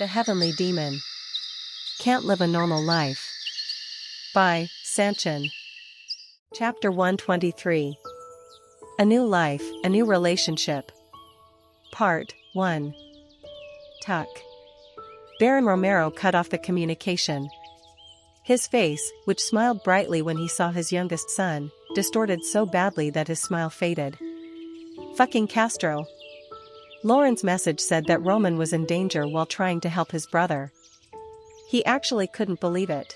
The Heavenly Demon. Can't Live a Normal Life. By Sanchin. Chapter 123. A New Life, a New Relationship. Part 1. Tuck. Baron Romero cut off the communication. His face, which smiled brightly when he saw his youngest son, distorted so badly that his smile faded. Fucking Castro. Lauren's message said that Roman was in danger while trying to help his brother. He actually couldn't believe it.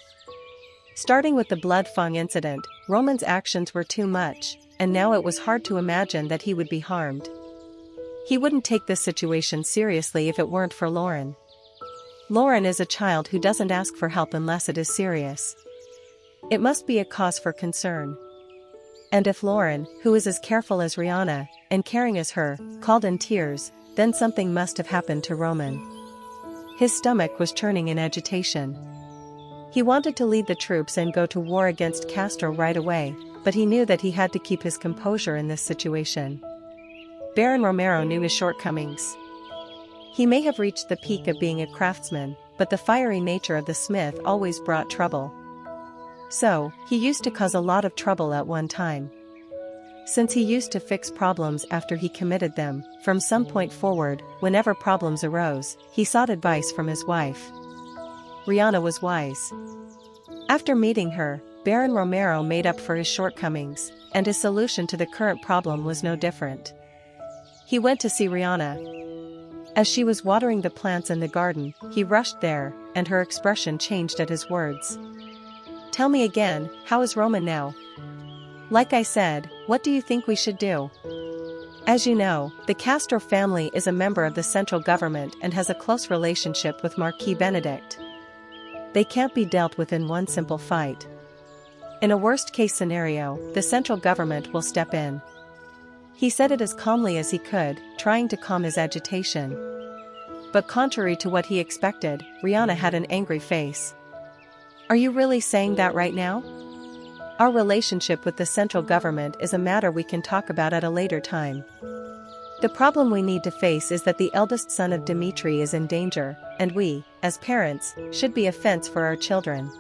Starting with the Blood Fong incident, Roman's actions were too much, and now it was hard to imagine that he would be harmed. He wouldn't take this situation seriously if it weren't for Lauren. Lauren is a child who doesn't ask for help unless it is serious. It must be a cause for concern. And if Lauren, who is as careful as Rihanna, and caring as her, called in tears, then something must have happened to Roman. His stomach was churning in agitation. He wanted to lead the troops and go to war against Castro right away, but he knew that he had to keep his composure in this situation. Baron Romero knew his shortcomings. He may have reached the peak of being a craftsman, but the fiery nature of the smith always brought trouble. So, he used to cause a lot of trouble at one time. Since he used to fix problems after he committed them, from some point forward, whenever problems arose, he sought advice from his wife. Rihanna was wise. After meeting her, Baron Romero made up for his shortcomings, and his solution to the current problem was no different. He went to see Rihanna. As she was watering the plants in the garden, he rushed there, and her expression changed at his words. "Tell me again, how is Roman now?" "Like I said, what do you think we should do?" "As you know, the Castro family is a member of the central government and has a close relationship with Marquis Benedict. They can't be dealt with in one simple fight. In a worst-case scenario, the central government will step in." He said it as calmly as he could, trying to calm his agitation. But contrary to what he expected, Rihanna had an angry face. "Are you really saying that right now? Our relationship with the central government is a matter we can talk about at a later time. The problem we need to face is that the eldest son of Dmitri is in danger, and we, as parents, should be a fence for our children.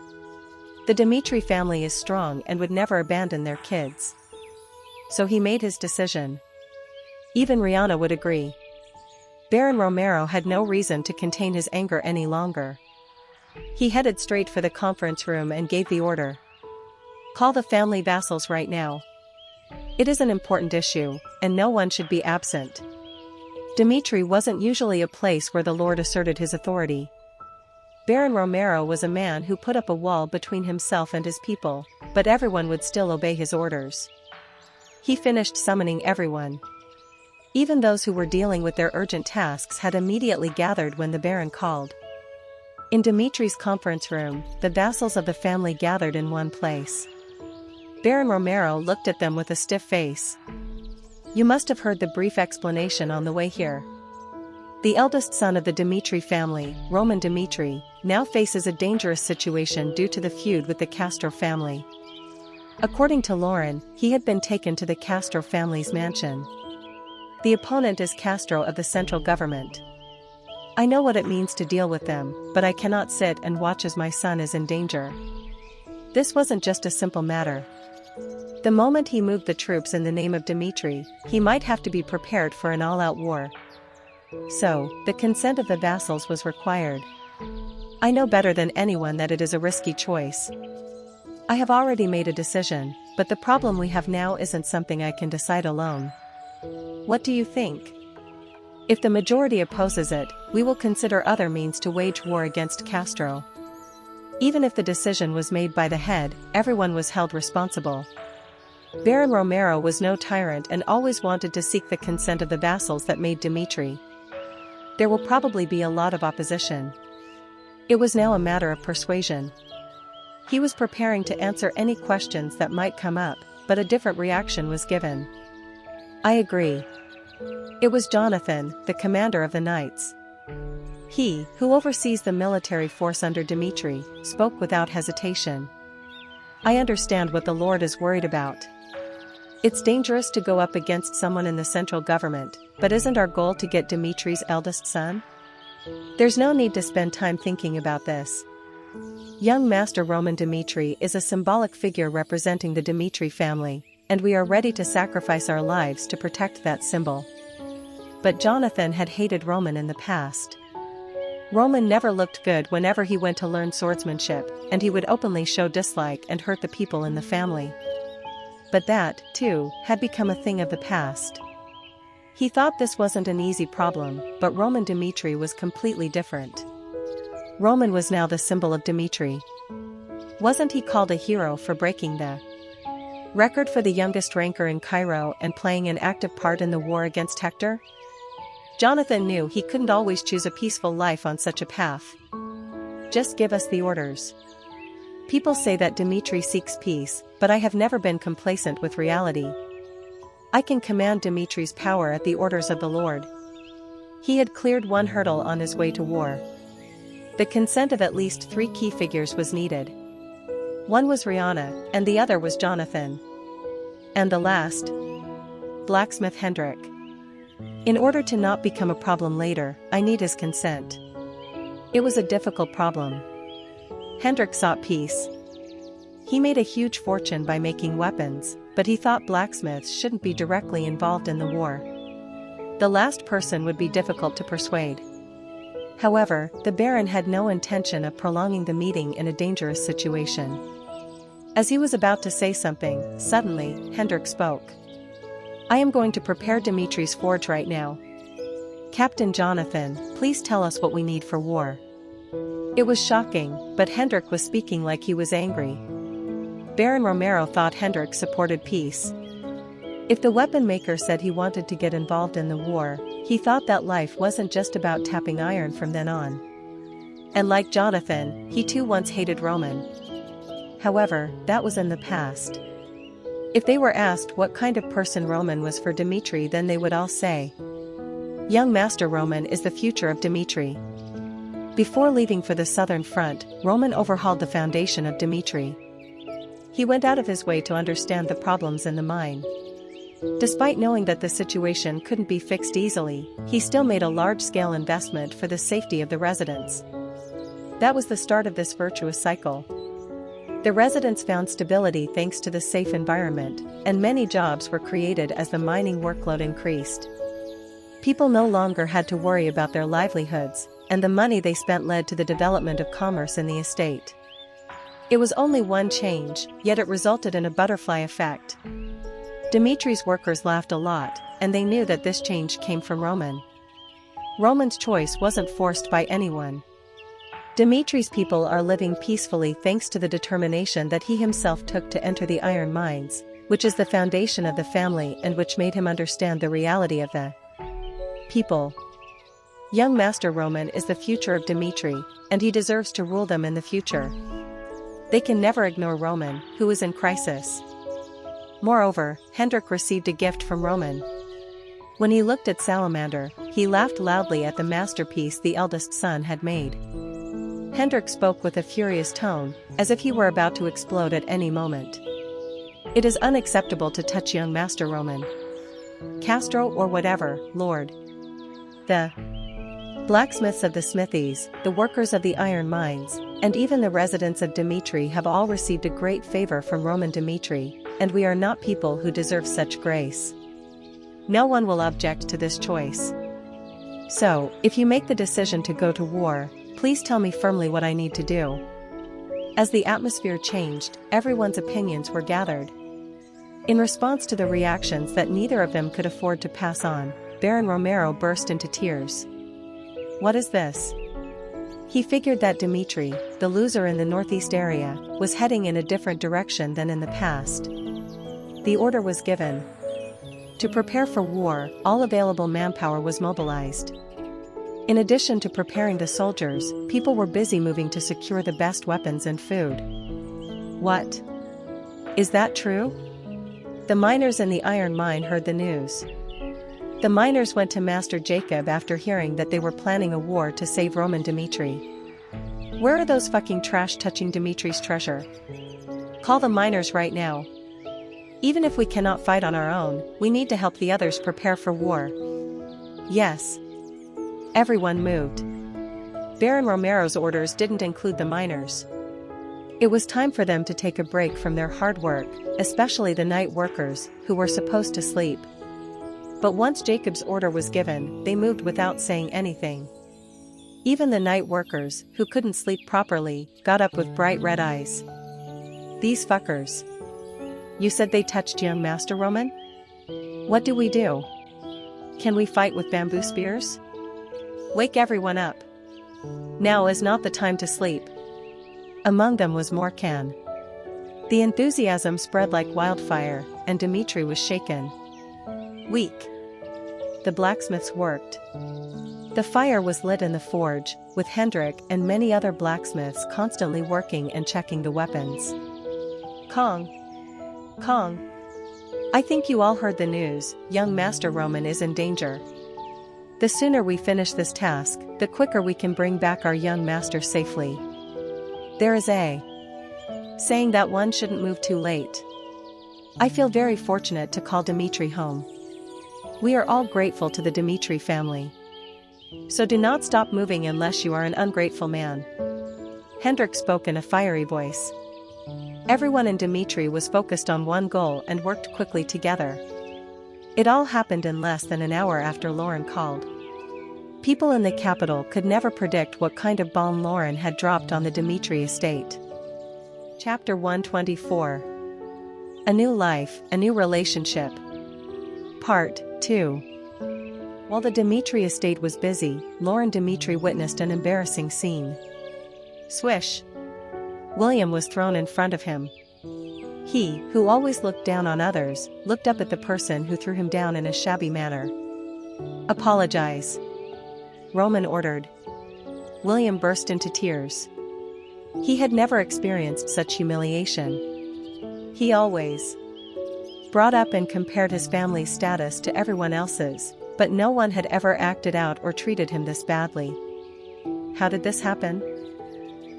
The Dmitri family is strong and would never abandon their kids." So he made his decision. Even Rihanna would agree. Baron Romero had no reason to contain his anger any longer. He headed straight for the conference room and gave the order. "Call the family vassals right now. It is an important issue, and no one should be absent." Dmitri wasn't usually a place where the Lord asserted his authority. Baron Romero was a man who put up a wall between himself and his people, but everyone would still obey his orders. He finished summoning everyone. Even those who were dealing with their urgent tasks had immediately gathered when the Baron called. In Dmitri's conference room, the vassals of the family gathered in one place. Baron Romero looked at them with a stiff face. "You must have heard the brief explanation on the way here. The eldest son of the Dmitri family, Roman Dmitri, now faces a dangerous situation due to the feud with the Castro family. According to Lauren, he had been taken to the Castro family's mansion. The opponent is Castro of the central government. I know what it means to deal with them, but I cannot sit and watch as my son is in danger." This wasn't just a simple matter. The moment he moved the troops in the name of Dmitri, he might have to be prepared for an all-out war. So, the consent of the vassals was required. "I know better than anyone that it is a risky choice. I have already made a decision, but the problem we have now isn't something I can decide alone. What do you think? If the majority opposes it, we will consider other means to wage war against Castro." Even if the decision was made by the head, everyone was held responsible. Baron Romero was no tyrant and always wanted to seek the consent of the vassals that made Dmitri. There will probably be a lot of opposition. It was now a matter of persuasion. He was preparing to answer any questions that might come up, but a different reaction was given. "I agree." It was Jonathan, the commander of the Knights. He, who oversees the military force under Dmitri, spoke without hesitation. "I understand what the Lord is worried about. It's dangerous to go up against someone in the central government, but isn't our goal to get Dmitri's eldest son? There's no need to spend time thinking about this. Young Master Roman Dmitri is a symbolic figure representing the Dmitri family, and we are ready to sacrifice our lives to protect that symbol. But Jonathan had hated Roman in the past. Roman never looked good whenever he went to learn swordsmanship, and he would openly show dislike and hurt the people in the family. But that, too, had become a thing of the past. He thought this wasn't an easy problem, but Roman Dmitri was completely different. Roman was now the symbol of Dmitri. Wasn't he called a hero for breaking the record for the youngest ranker in Cairo and playing an active part in the war against Hector? Jonathan knew he couldn't always choose a peaceful life on such a path. Just give us the orders. People say that Dmitri seeks peace, but I have never been complacent with reality. I can command Dmitri's power at the orders of the Lord. He had cleared one hurdle on his way to war. The consent of at least 3 key figures was needed. One was Rihanna, and the other was Jonathan. And the last? Blacksmith Hendrik. In order to not become a problem later, I need his consent. It was a difficult problem. Hendrik sought peace. He made a huge fortune by making weapons, but he thought blacksmiths shouldn't be directly involved in the war. The last person would be difficult to persuade. However, the Baron had no intention of prolonging the meeting in a dangerous situation. As he was about to say something, suddenly, Hendrik spoke. I am going to prepare Dmitri's forge right now. Captain Jonathan, please tell us what we need for war. It was shocking, but Hendrik was speaking like he was angry. Baron Romero thought Hendrik supported peace. If the weapon maker said he wanted to get involved in the war, he thought that life wasn't just about tapping iron from then on. And like Jonathan, he too once hated Roman. However, that was in the past. If they were asked what kind of person Roman was for Dmitri, then they would all say, Young Master Roman is the future of Dmitri. Before leaving for the southern front, Roman overhauled the foundation of Dmitri. He went out of his way to understand the problems in the mine. Despite knowing that the situation couldn't be fixed easily, he still made a large-scale investment for the safety of the residents. That was the start of this virtuous cycle. The residents found stability thanks to the safe environment, and many jobs were created as the mining workload increased. People no longer had to worry about their livelihoods, and the money they spent led to the development of commerce in the estate. It was only one change, yet it resulted in a butterfly effect. Dmitri's workers laughed a lot, and they knew that this change came from Roman. Roman's choice wasn't forced by anyone. Dmitri's people are living peacefully thanks to the determination that he himself took to enter the iron mines, which is the foundation of the family and which made him understand the reality of the people. Young Master Roman is the future of Dmitri, and he deserves to rule them in the future. They can never ignore Roman, who is in crisis. Moreover, Hendrik received a gift from Roman. When he looked at Salamander, he laughed loudly at the masterpiece the eldest son had made. Hendrik spoke with a furious tone, as if he were about to explode at any moment. It is unacceptable to touch young Master Roman. Castro or whatever, Lord. The blacksmiths of the smithies, the workers of the iron mines, and even the residents of Dmitri have all received a great favor from Roman Dmitri, and we are not people who deserve such grace. No one will object to this choice. So, if you make the decision to go to war, please tell me firmly what I need to do. As the atmosphere changed, everyone's opinions were gathered. In response to the reactions that neither of them could afford to pass on, Baron Romero burst into tears. What is this? He figured that Dmitri, the loser in the northeast area, was heading in a different direction than in the past. The order was given. To prepare for war, all available manpower was mobilized. In addition to preparing the soldiers, people were busy moving to secure the best weapons and food. What? Is that true? The miners in the iron mine heard the news. The miners went to Master Jacob after hearing that they were planning a war to save Roman Dmitri. Where are those fucking trash touching Dmitri's treasure? Call the miners right now. Even if we cannot fight on our own, we need to help the others prepare for war. Yes. Everyone moved. Baron Romero's orders didn't include the miners. It was time for them to take a break from their hard work, especially the night workers, who were supposed to sleep. But once Jacob's order was given, they moved without saying anything. Even the night workers, who couldn't sleep properly, got up with bright red eyes. These fuckers. You said they touched young Master Roman? What do we do? Can we fight with bamboo spears? Wake everyone up. Now is not the time to sleep. Among them was Morkan. The enthusiasm spread like wildfire, and Dmitri was shaken. Weak. The blacksmiths worked. The fire was lit in the forge, with Hendrik and many other blacksmiths constantly working and checking the weapons. Kong. Kong. I think you all heard the news, young Master Roman is in danger. The sooner we finish this task, the quicker we can bring back our young master safely. There is a saying that one shouldn't move too late. I feel very fortunate to call Dmitri home. We are all grateful to the Dmitri family. So do not stop moving unless you are an ungrateful man. Hendrik spoke in a fiery voice. Everyone in Dmitri was focused on one goal and worked quickly together. It all happened in less than an hour after Lauren called. People in the capital could never predict what kind of bomb Lauren had dropped on the Dmitri estate. Chapter 124. A New Life, a New Relationship. Part 2. While the Dmitri estate was busy, Lauren Dmitri witnessed an embarrassing scene. Swish. William was thrown in front of him. He, who always looked down on others, looked up at the person who threw him down in a shabby manner. Apologize. Roman ordered. William burst into tears. He had never experienced such humiliation. He always brought up and compared his family's status to everyone else's, but no one had ever acted out or treated him this badly. How did this happen?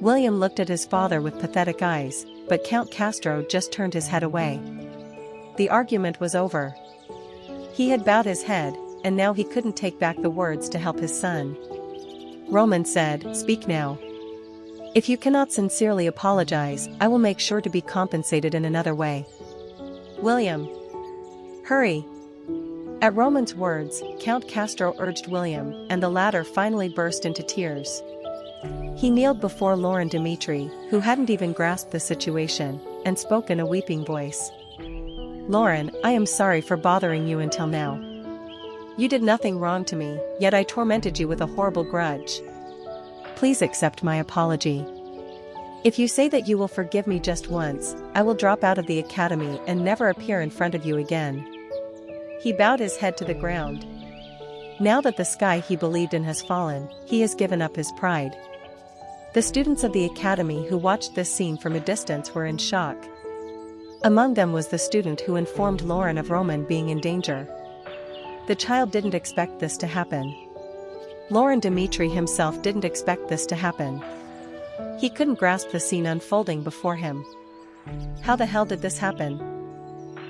William looked at his father with pathetic eyes, but Count Castro just turned his head away. The argument was over. He had bowed his head, and now he couldn't take back the words to help his son. Roman said, "Speak now. If you cannot sincerely apologize, I will make sure to be compensated in another way." William. Hurry. At Roman's words, Count Castro urged William, and the latter finally burst into tears. He kneeled before Lauren Dmitri, who hadn't even grasped the situation, and spoke in a weeping voice. "Lauren, I am sorry for bothering you until now. You did nothing wrong to me, yet I tormented you with a horrible grudge. Please accept my apology. If you say that you will forgive me just once, I will drop out of the academy and never appear in front of you again." He bowed his head to the ground. Now that the sky he believed in has fallen, he has given up his pride. The students of the academy who watched this scene from a distance were in shock. Among them was the student who informed Lauren of Roman being in danger. The child didn't expect this to happen. Lauren Dmitri himself didn't expect this to happen. He couldn't grasp the scene unfolding before him. How the hell did this happen?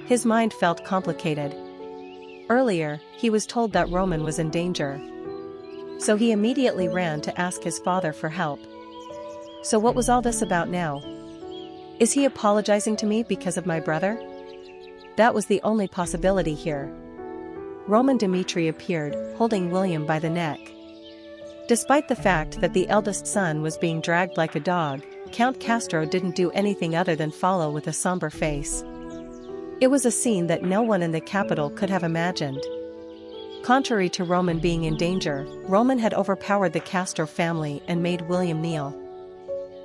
His mind felt complicated. Earlier, he was told that Roman was in danger. So he immediately ran to ask his father for help. So what was all this about now? Is he apologizing to me because of my brother? That was the only possibility here. Roman Dmitri appeared, holding William by the neck. Despite the fact that the eldest son was being dragged like a dog, Count Castro didn't do anything other than follow with a somber face. It was a scene that no one in the capital could have imagined. Contrary to Roman being in danger, Roman had overpowered the Castro family and made William kneel.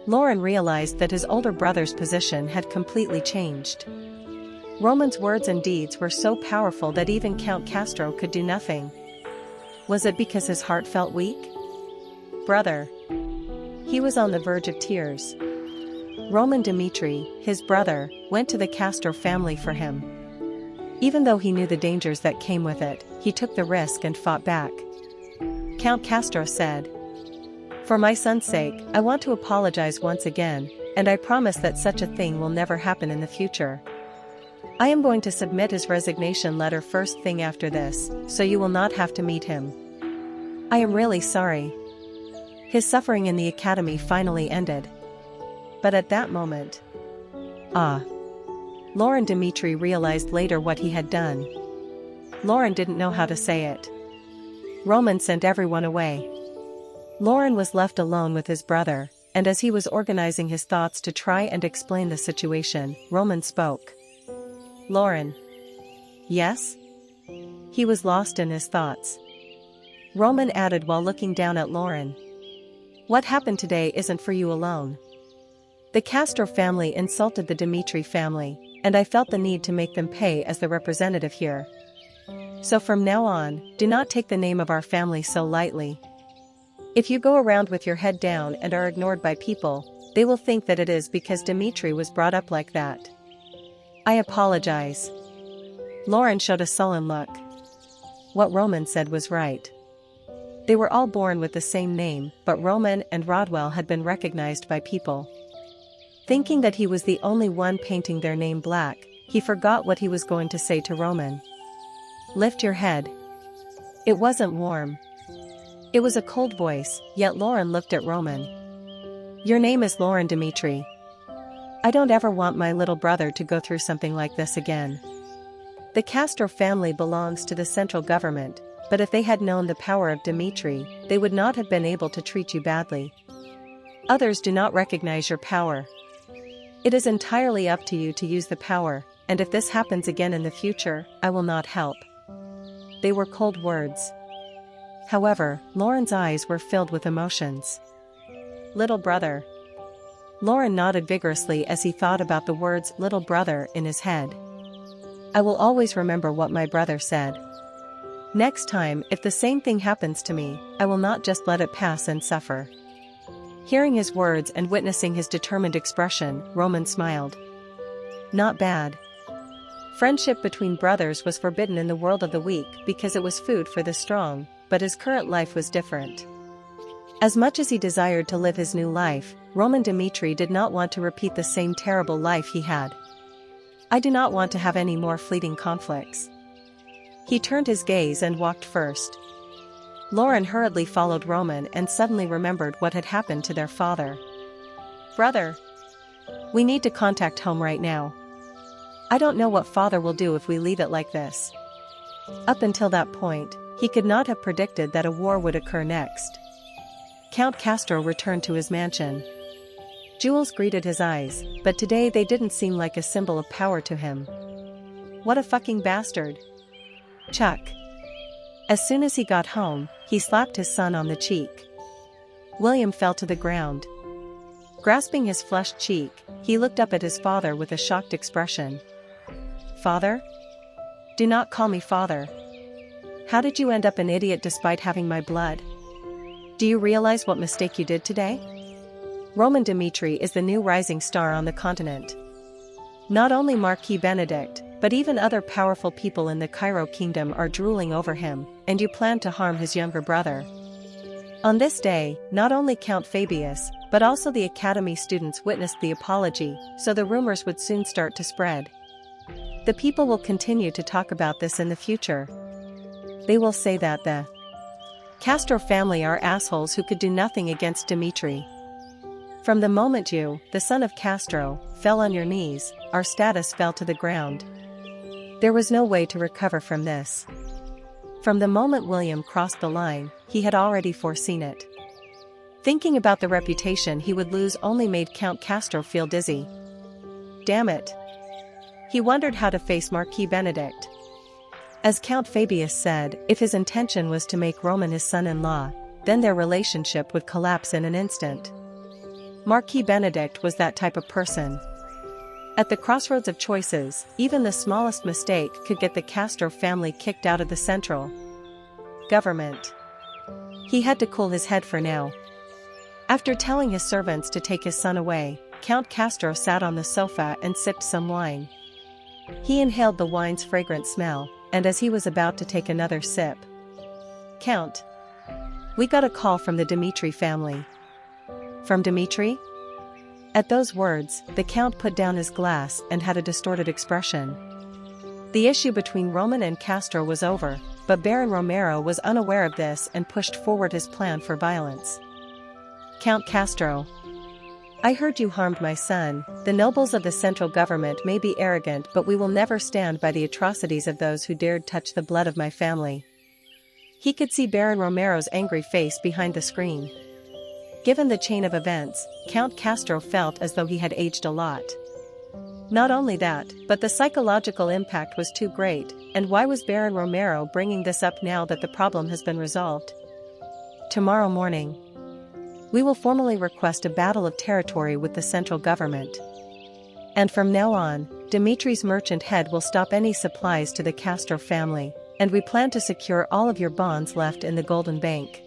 Lauren realized that his older brother's position had completely changed. Roman's words and deeds were so powerful that even Count Castro could do nothing. Was it because his heart felt weak? Brother. He was on the verge of tears. Roman Dmitri, his brother, went to the Castro family for him. Even though he knew the dangers that came with it, he took the risk and fought back. Count Castro said, "For my son's sake, I want to apologize once again, and I promise that such a thing will never happen in the future. I am going to submit his resignation letter first thing after this, so you will not have to meet him. I am really sorry." His suffering in the academy finally ended. But at that moment, Lauren Dmitri realized later what he had done. Lauren didn't know how to say it. Roman sent everyone away. Lauren was left alone with his brother, and as he was organizing his thoughts to try and explain the situation, Roman spoke. Lauren. Yes? He was lost in his thoughts. Roman added while looking down at Lauren. What happened today isn't for you alone. The Castro family insulted the Dmitri family, and I felt the need to make them pay as the representative here. So from now on, do not take the name of our family so lightly. If you go around with your head down and are ignored by people, they will think that it is because Dmitri was brought up like that. I apologize. Lauren showed a sullen look. What Roman said was right. They were all born with the same name, but Roman and Rodwell had been recognized by people. Thinking that he was the only one painting their name black, he forgot what he was going to say to Roman. Lift your head. It wasn't warm. It was a cold voice, yet Lauren looked at Roman. Your name is Lauren Dmitri. I don't ever want my little brother to go through something like this again. The Castro family belongs to the central government, but if they had known the power of Dmitri, they would not have been able to treat you badly. Others do not recognize your power. It is entirely up to you to use the power, and if this happens again in the future, I will not help. They were cold words. However, Lauren's eyes were filled with emotions. Little brother. Lauren nodded vigorously as he thought about the words little brother in his head. I will always remember what my brother said. Next time, if the same thing happens to me, I will not just let it pass and suffer. Hearing his words and witnessing his determined expression, Roman smiled. Not bad. Friendship between brothers was forbidden in the world of the weak because it was food for the strong, but his current life was different. As much as he desired to live his new life, Roman Dmitri did not want to repeat the same terrible life he had. I do not want to have any more fleeting conflicts. He turned his gaze and walked first. Lauren hurriedly followed Roman and suddenly remembered what had happened to their father. Brother. We need to contact home right now. I don't know what father will do if we leave it like this. Up until that point, he could not have predicted that a war would occur next. Count Castro returned to his mansion. Jewels greeted his eyes, but today they didn't seem like a symbol of power to him. What a fucking bastard. Chuck. As soon as he got home, he slapped his son on the cheek. William fell to the ground. Grasping his flushed cheek, he looked up at his father with a shocked expression. Father? Do not call me father. How did you end up an idiot despite having my blood? Do you realize what mistake you did today? Roman Dmitri is the new rising star on the continent. Not only Marquis Benedict, but even other powerful people in the Cairo kingdom are drooling over him, and you plan to harm his younger brother. On this day, not only Count Fabius, but also the academy students witnessed the apology, so the rumors would soon start to spread. The people will continue to talk about this in the future. They will say that the Castro family are assholes who could do nothing against Dmitri. From the moment you, the son of Castro, fell on your knees, our status fell to the ground. There was no way to recover from this. From the moment William crossed the line, he had already foreseen it. Thinking about the reputation he would lose only made Count Castro feel dizzy. Damn it. He wondered how to face Marquis Benedict. As Count Fabius said, if his intention was to make Roman his son-in-law, then their relationship would collapse in an instant. Marquis Benedict was that type of person. At the crossroads of choices, even the smallest mistake could get the Castro family kicked out of the central government. He had to cool his head for now. After telling his servants to take his son away, Count Castro sat on the sofa and sipped some wine. He inhaled the wine's fragrant smell, and as he was about to take another sip, Count, we got a call from the Dmitri family. From Dmitri? At those words, the Count put down his glass and had a distorted expression. The issue between Roman and Castro was over, but Baron Romero was unaware of this and pushed forward his plan for violence. Count Castro. I heard you harmed my son. The nobles of the central government may be arrogant, but we will never stand by the atrocities of those who dared touch the blood of my family. He could see Baron Romero's angry face behind the screen. Given the chain of events, Count Castro felt as though he had aged a lot. Not only that, but the psychological impact was too great, and why was Baron Romero bringing this up now that the problem has been resolved? Tomorrow morning, we will formally request a battle of territory with the central government. And from now on, Dimitri's merchant head will stop any supplies to the Castro family, and we plan to secure all of your bonds left in the Golden Bank.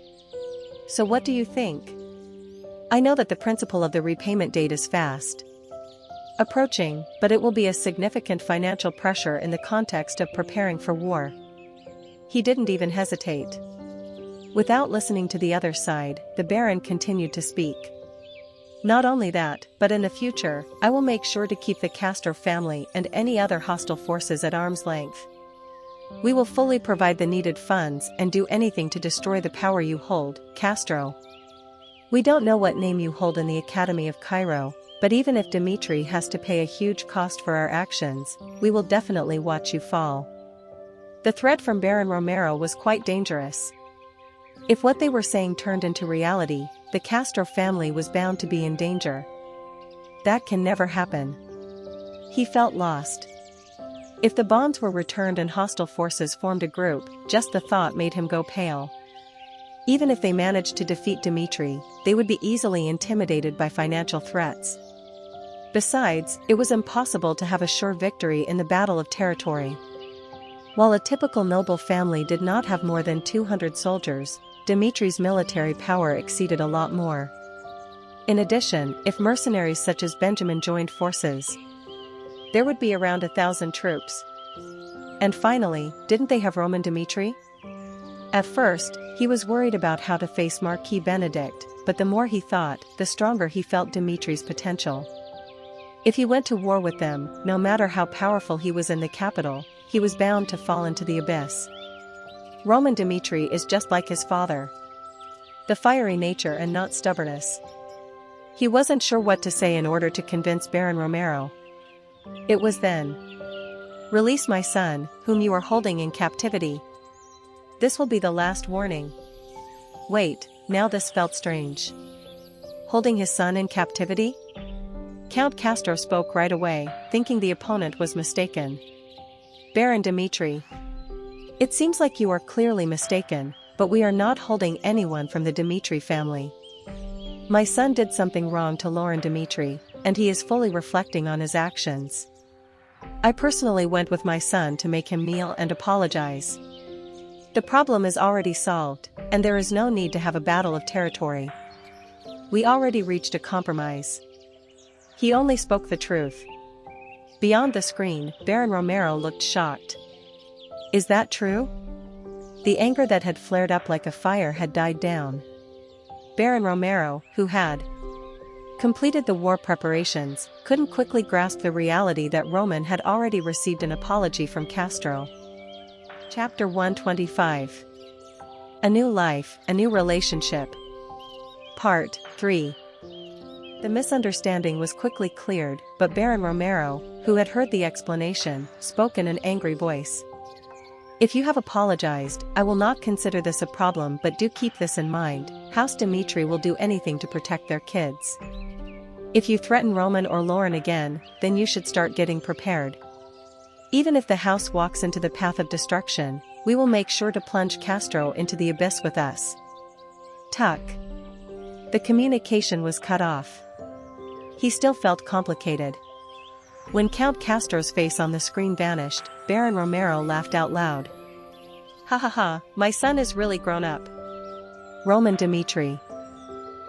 So what do you think? I know that the principle of the repayment date is fast approaching, but it will be a significant financial pressure in the context of preparing for war. He didn't even hesitate. Without listening to the other side, the Baron continued to speak. Not only that, but in the future, I will make sure to keep the Castro family and any other hostile forces at arm's length. We will fully provide the needed funds and do anything to destroy the power you hold, Castro. We don't know what name you hold in the Academy of Cairo, but even if Dimitri has to pay a huge cost for our actions, we will definitely watch you fall. The threat from Baron Romero was quite dangerous. If what they were saying turned into reality, the Castro family was bound to be in danger. That can never happen. He felt lost. If the bonds were returned and hostile forces formed a group, just the thought made him go pale. Even if they managed to defeat Dimitri, they would be easily intimidated by financial threats. Besides, it was impossible to have a sure victory in the battle of territory. While a typical noble family did not have more than 200 soldiers, Dimitri's military power exceeded a lot more. In addition, if mercenaries such as Benjamin joined forces, there would be around 1,000 troops. And finally, didn't they have Roman Dimitri? At first, he was worried about how to face Marquis Benedict, but the more he thought, the stronger he felt Dimitri's potential. If he went to war with them, no matter how powerful he was in the capital, he was bound to fall into the abyss. Roman Dimitri is just like his father. The fiery nature and not stubbornness. He wasn't sure what to say in order to convince Baron Romero. It was then. Release my son, whom you are holding in captivity. This will be the last warning. Wait, now this felt strange. Holding his son in captivity? Count Castro spoke right away, thinking the opponent was mistaken. Baron Dimitri. It seems like you are clearly mistaken, but we are not holding anyone from the Dimitri family. My son did something wrong to Lauren Dimitri, and he is fully reflecting on his actions. I personally went with my son to make him kneel and apologize. The problem is already solved, and there is no need to have a battle of territory. We already reached a compromise. He only spoke the truth. Beyond the screen, Baron Romero looked shocked. Is that true? The anger that had flared up like a fire had died down. Baron Romero, who had completed the war preparations, couldn't quickly grasp the reality that Roman had already received an apology from Castro. Chapter 125. A New Life, a New Relationship. Part 3. The misunderstanding was quickly cleared, but Baron Romero, who had heard the explanation, spoke in an angry voice. If you have apologized, I will not consider this a problem, but do keep this in mind, House Dimitri will do anything to protect their kids. If you threaten Roman or Lauren again, then you should start getting prepared. Even if the house walks into the path of destruction, we will make sure to plunge Castro into the abyss with us. Tuck. The communication was cut off. He still felt complicated. When Count Castro's face on the screen vanished, Baron Romero laughed out loud. Ha ha ha, my son is really grown up. Roman Dimitri.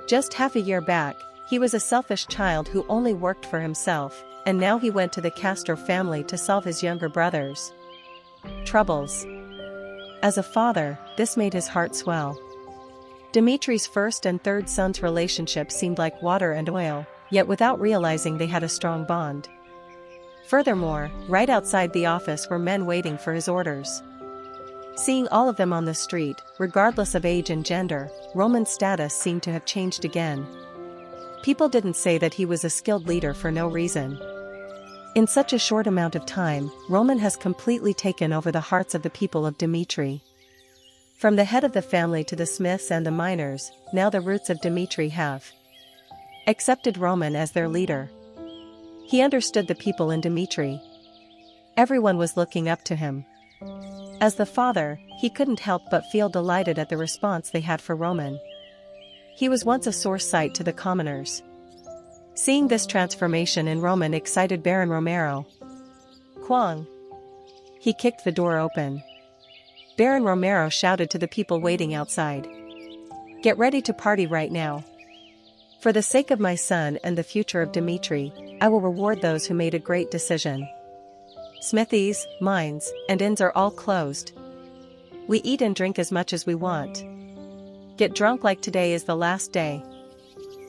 Just half a year back, he was a selfish child who only worked for himself, and now he went to the Castro family to solve his younger brother's troubles. As a father, this made his heart swell. Dimitri's first and third son's relationship seemed like water and oil, yet without realizing they had a strong bond. Furthermore, right outside the office were men waiting for his orders. Seeing all of them on the street, regardless of age and gender, Roman's status seemed to have changed again. People didn't say that he was a skilled leader for no reason. In such a short amount of time, Roman has completely taken over the hearts of the people of Dimitri. From the head of the family to the smiths and the miners, now the roots of Dimitri have accepted Roman as their leader. He understood the people in Dimitri. Everyone was looking up to him. As the father, he couldn't help but feel delighted at the response they had for Roman. He was once a sore sight to the commoners. Seeing this transformation in Roman excited Baron Romero. Quang! He kicked the door open. Baron Romero shouted to the people waiting outside. Get ready to party right now. For the sake of my son and the future of Dimitri, I will reward those who made a great decision. Smithies, mines, and inns are all closed. We eat and drink as much as we want. Get drunk like today is the last day.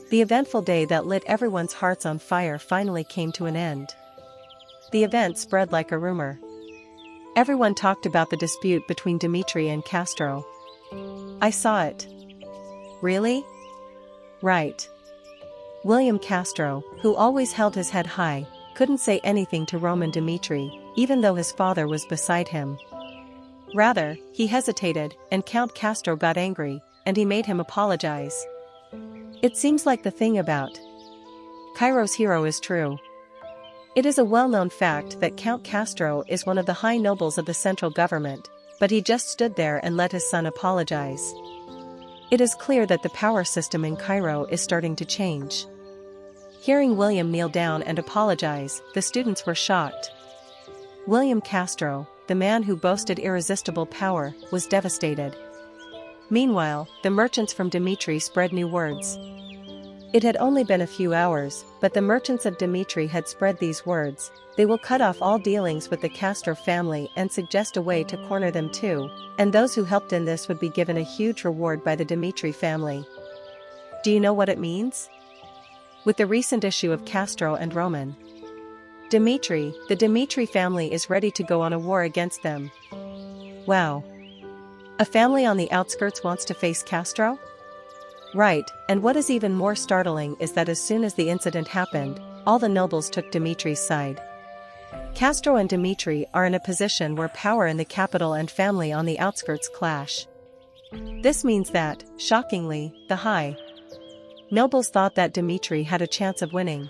The eventful day that lit everyone's hearts on fire finally came to an end. The event spread like a rumor. Everyone talked about the dispute between Dimitri and Castro. I saw it. Really? Right. William Castro, who always held his head high, couldn't say anything to Roman Dimitri, even though his father was beside him. Rather, he hesitated, and Count Castro got angry, and he made him apologize. It seems like the thing about Cairo's hero is true. It is a well-known fact that Count Castro is one of the high nobles of the central government, but he just stood there and let his son apologize. It is clear that the power system in Cairo is starting to change. Hearing William kneel down and apologize, the students were shocked. William Castro, the man who boasted irresistible power, was devastated. Meanwhile, the merchants from Dimitri spread new words. It had only been a few hours, but the merchants of Dimitri had spread these words. They will cut off all dealings with the Castro family and suggest a way to corner them too, and those who helped in this would be given a huge reward by the Dimitri family. Do you know what it means? With the recent issue of Castro and Roman Dimitri, the Dimitri family is ready to go on a war against them. Wow. A family on the outskirts wants to face Castro? Right, and what is even more startling is that as soon as the incident happened, all the nobles took Dimitri's side. Castro and Dimitri are in a position where power in the capital and family on the outskirts clash. This means that, shockingly, the high nobles thought that Dimitri had a chance of winning.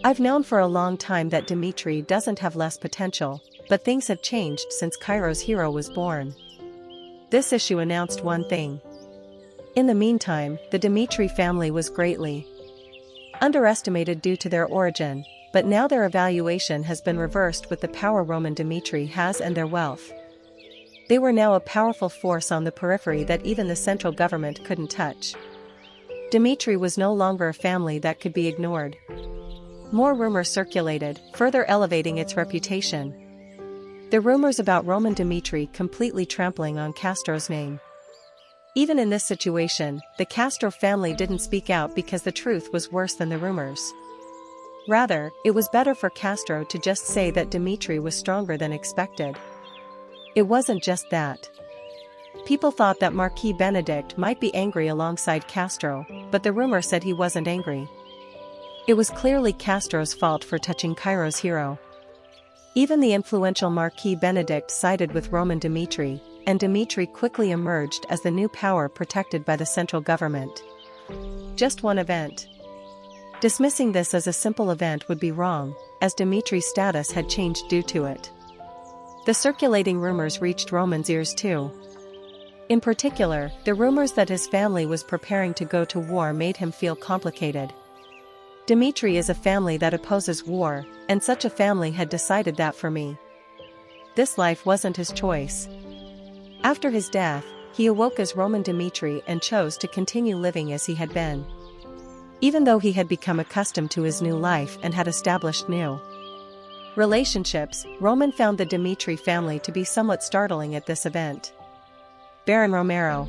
I've known for a long time that Dimitri doesn't have less potential, but things have changed since Cairo's hero was born. This issue announced one thing. In the meantime, the Dimitri family was greatly underestimated due to their origin, but now their evaluation has been reversed with the power Roman Dimitri has and their wealth. They were now a powerful force on the periphery that even the central government couldn't touch. Dimitri was no longer a family that could be ignored. More rumors circulated, further elevating its reputation. The rumors about Roman Dimitri completely trampling on Castro's name. Even in this situation, the Castro family didn't speak out because the truth was worse than the rumors. Rather, it was better for Castro to just say that Dimitri was stronger than expected. It wasn't just that. People thought that Marquis Benedict might be angry alongside Castro, but the rumor said he wasn't angry. It was clearly Castro's fault for touching Cairo's hero. Even the influential Marquis Benedict sided with Roman Dimitri, and Dimitri quickly emerged as the new power protected by the central government. Just one event. Dismissing this as a simple event would be wrong, as Dimitri's status had changed due to it. The circulating rumors reached Roman's ears too. In particular, the rumors that his family was preparing to go to war made him feel complicated. Dimitri is a family that opposes war, and such a family had decided that for me. This life wasn't his choice. After his death, he awoke as Roman Dimitri and chose to continue living as he had been. Even though he had become accustomed to his new life and had established new relationships, Roman found the Dimitri family to be somewhat startling at this event. Baron Romero.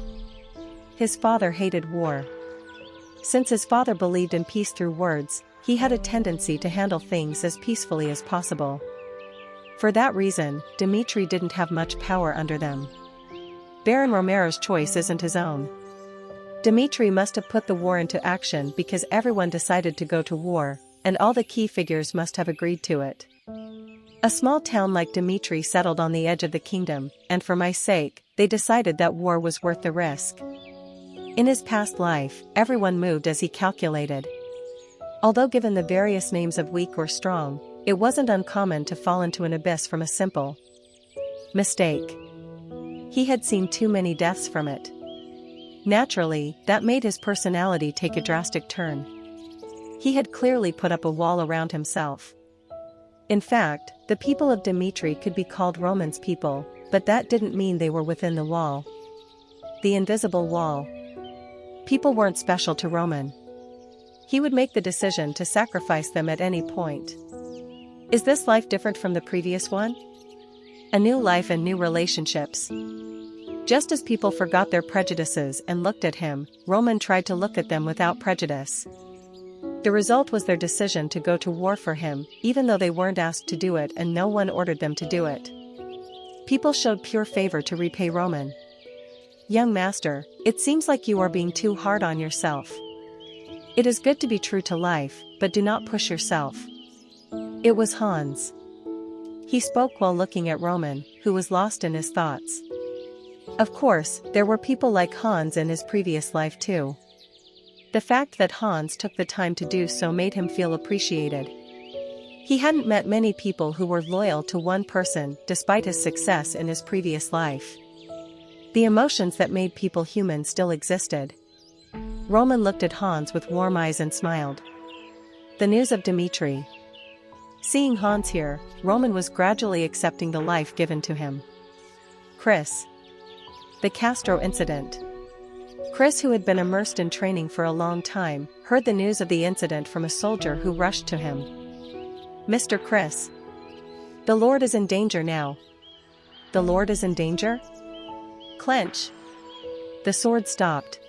His father hated war. Since his father believed in peace through words, he had a tendency to handle things as peacefully as possible. For that reason, Dimitri didn't have much power under them. Baron Romero's choice isn't his own. Dmitri must have put the war into action because everyone decided to go to war, and all the key figures must have agreed to it. A small town like Dmitri settled on the edge of the kingdom, and for my sake, they decided that war was worth the risk. In his past life, everyone moved as he calculated. Although given the various names of weak or strong, it wasn't uncommon to fall into an abyss from a simple mistake. He had seen too many deaths from it. Naturally, that made his personality take a drastic turn. He had clearly put up a wall around himself. In fact, the people of Dmitri could be called Roman's people, but that didn't mean they were within the wall. The invisible wall. People weren't special to Roman. He would make the decision to sacrifice them at any point. Is this life different from the previous one? A new life and new relationships. Just as people forgot their prejudices and looked at him, Roman tried to look at them without prejudice. The result was their decision to go to war for him, even though they weren't asked to do it and no one ordered them to do it. People showed pure favor to repay Roman. Young master, it seems like you are being too hard on yourself. It is good to be true to life, but do not push yourself. It was Hans. He spoke while looking at Roman, who was lost in his thoughts. Of course, there were people like Hans in his previous life too. The fact that Hans took the time to do so made him feel appreciated. He hadn't met many people who were loyal to one person despite his success in his previous life. The emotions that made people human still existed. Roman looked at Hans with warm eyes and smiled. The news of Dmitri. Seeing Hans here, Roman was gradually accepting the life given to him. Chris. The Castro incident. Chris, who had been immersed in training for a long time, heard the news of the incident from a soldier who rushed to him. Mr. Chris. The Lord is in danger now. The Lord is in danger? Clench. The sword stopped.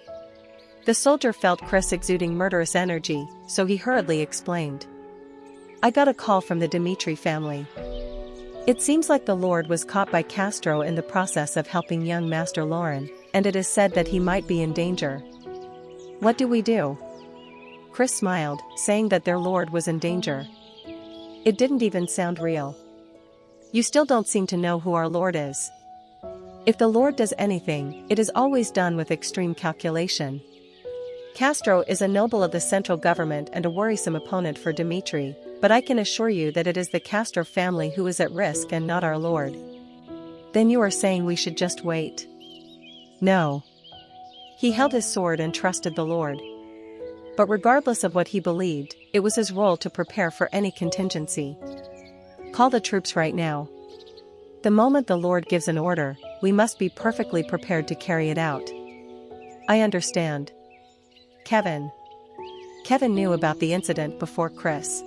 The soldier felt Chris exuding murderous energy, so he hurriedly explained. I got a call from the Dmitri family. It seems like the Lord was caught by Castro in the process of helping young Master Lauren, and it is said that he might be in danger. What do we do? Chris smiled, saying that their Lord was in danger. It didn't even sound real. You still don't seem to know who our Lord is. If the Lord does anything, it is always done with extreme calculation. Castro is a noble of the central government and a worrisome opponent for Dmitri, but I can assure you that it is the Castro family who is at risk and not our Lord. Then you are saying we should just wait? No. He held his sword and trusted the Lord. But regardless of what he believed, it was his role to prepare for any contingency. Call the troops right now. The moment the Lord gives an order, we must be perfectly prepared to carry it out. I understand. Kevin. Kevin knew about the incident before Chris.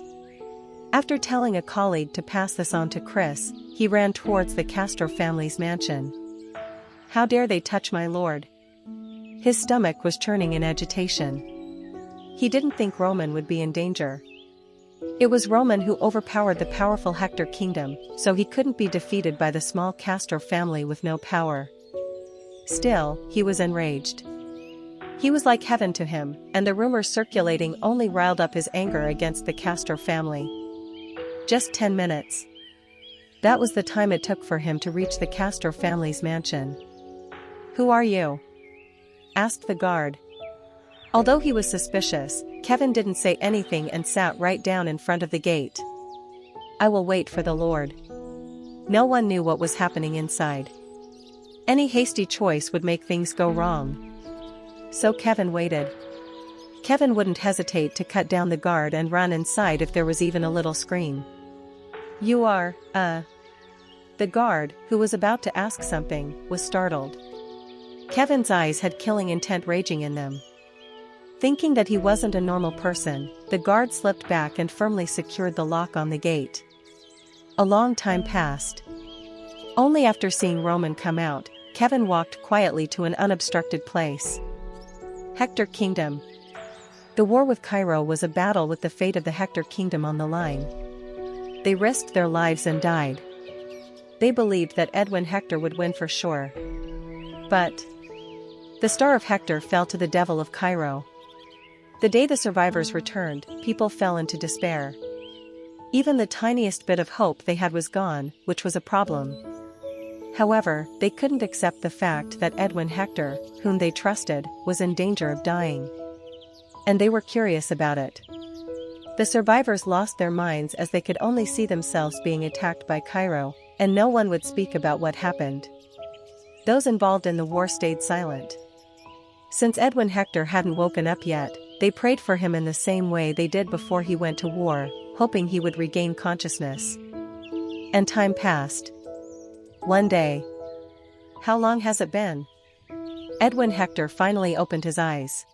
After telling a colleague to pass this on to Chris, he ran towards the Castro family's mansion. How dare they touch my lord? His stomach was churning in agitation. He didn't think Roman would be in danger. It was Roman who overpowered the powerful Hector kingdom, so he couldn't be defeated by the small Castro family with no power. Still, he was enraged. He was like heaven to him, and the rumors circulating only riled up his anger against the Castro family. Just 10 minutes. That was the time it took for him to reach the Castro family's mansion. Who are you? Asked the guard. Although he was suspicious, Kevin didn't say anything and sat right down in front of the gate. I will wait for the Lord. No one knew what was happening inside. Any hasty choice would make things go wrong. So Kevin waited. Kevin wouldn't hesitate to cut down the guard and run inside if there was even a little scream. You are, The guard, who was about to ask something, was startled. Kevin's eyes had killing intent raging in them. Thinking that he wasn't a normal person, the guard slipped back and firmly secured the lock on the gate. A long time passed. Only after seeing Roman come out, Kevin walked quietly to an unobstructed place. Hector Kingdom. The war with Cairo was a battle with the fate of the Hector Kingdom on the line. They risked their lives and died. They believed that Edwin Hector would win for sure. But the star of Hector fell to the devil of Cairo. The day the survivors returned, people fell into despair. Even the tiniest bit of hope they had was gone, which was a problem. However, they couldn't accept the fact that Edwin Hector, whom they trusted, was in danger of dying. And they were curious about it. The survivors lost their minds as they could only see themselves being attacked by Cairo, and no one would speak about what happened. Those involved in the war stayed silent. Since Edwin Hector hadn't woken up yet, they prayed for him in the same way they did before he went to war, hoping he would regain consciousness. And time passed. One day. How long has it been? Edwin Hector finally opened his eyes.